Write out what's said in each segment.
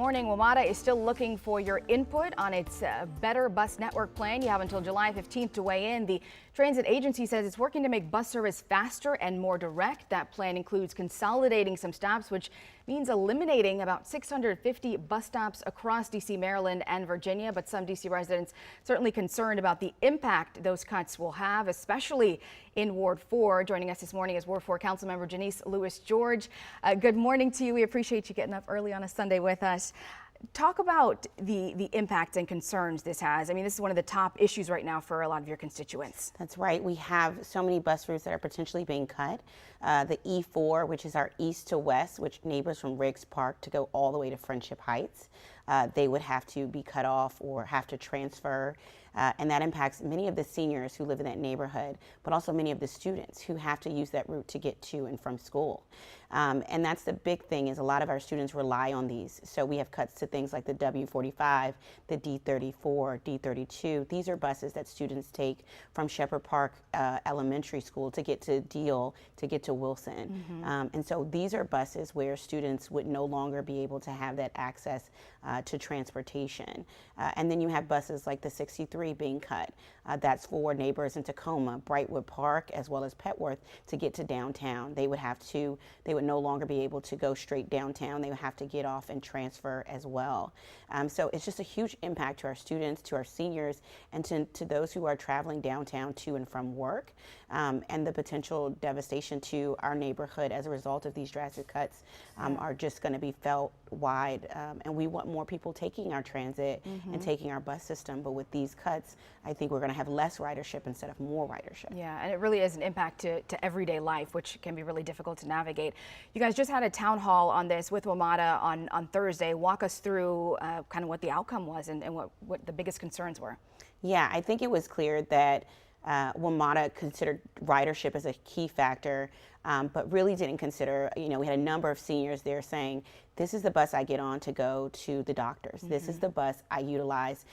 Morning, WMATA is still looking for your input on its better bus network plan. You have until July 15th to weigh in. The transit agency says it's working to make bus service faster and more direct. That plan includes consolidating some stops, which means eliminating about 650 bus stops across D.C., Maryland, and Virginia. But some D.C. residents certainly concerned about the impact those cuts will have, especially in Ward 4. Joining us this morning is Ward 4 Councilmember Janeese Lewis George. Good morning to you. We appreciate you getting up early on a Sunday with us. Talk about the impact and concerns this has. I mean, this is one of the top issues right now for a lot of your constituents. That's right. We have so many bus routes that are potentially being cut. The E4, which is our east to west, which neighbors from Riggs Park to go all the way to Friendship Heights, they would have to be cut off or have to transfer. And that impacts many of the seniors who live in that neighborhood, but also many of the students who have to use that route to get to and from school. And that's the big thing, is a lot of our students rely on these. So we have cuts to things like the W45, the D34, D32. These are buses that students take from Shepherd Park Elementary School to get to Deal, to get to Wilson. And so these are buses where students would no longer be able to have that access to transportation. And then you have buses like the 63 being cut. That's for neighbors in Tacoma, Brightwood Park, as well as Petworth to get to downtown. They would no longer be able to go straight downtown. They would have to get off and transfer as well. So it's just a huge impact to our students, to our seniors, and to those who are traveling downtown to and from work. And the potential devastation to our neighborhood as a result of these drastic cuts are just going to be felt wide. And we want more people taking our transit and taking our bus system. But with these cuts, I think we're going to have less ridership instead of more ridership. Yeah, and it really is an impact to everyday life, which can be really difficult to navigate. You guys just had a town hall on this with WMATA on Thursday. Walk us through kind of what the outcome was and what the biggest concerns were. Yeah, I think it was clear that WMATA considered ridership as a key factor, but really didn't consider, we had a number of seniors there saying, this is the bus I get on to go to the doctors. This is the bus I utilize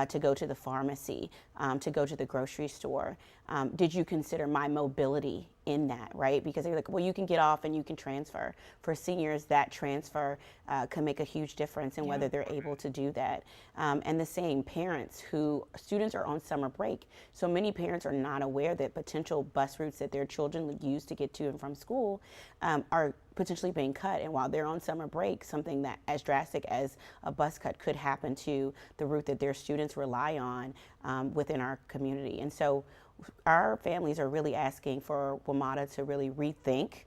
to go to the pharmacy, to go to the grocery store. Did you consider my mobility in that, right? Because they're like, well, you can get off and you can transfer. For seniors, that transfer can make a huge difference in whether they're able to do that. And the same, parents students are on summer break. So many parents are not aware that potential bus routes that their children would use to get to and from school are potentially being cut. And while they're on summer break, something that as drastic as a bus cut could happen to the route that their students rely on within our community. And so our families are really asking for WMATA to really rethink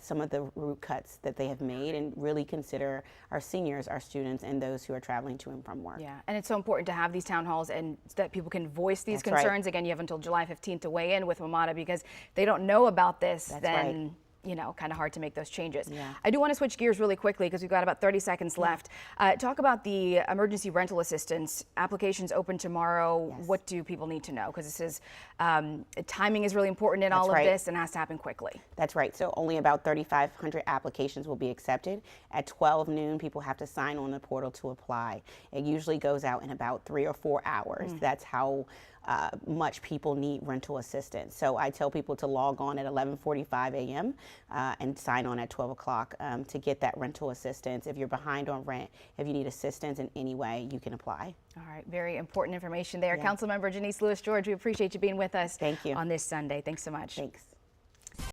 some of the route cuts that they have made and really consider our seniors, our students, and those who are traveling to and from work. Yeah, and it's so important to have these town halls and so that people can voice these concerns. Again, you have until July 15th to weigh in with WMATA, because if they don't know about this, then kind of hard to make those changes. I do want to switch gears really quickly because we've got about 30 seconds left. Talk about the emergency rental assistance. Applications open tomorrow. What do people need to know? Because this is, timing is really important in all of this and has to happen quickly. That's right. So only about 3,500 applications will be accepted. At 12 noon, people have to sign on the portal to apply. It usually goes out in about 3 or 4 hours. That's how much people need rental assistance. So I tell people to log on at 11:45 a.m. And sign on at 12 o'clock to get that rental assistance. If you're behind on rent, if you need assistance in any way, you can apply. All right, very important information there. Councilmember Janeese Lewis George, we appreciate you being with us on this Sunday. Thanks so much. Thanks.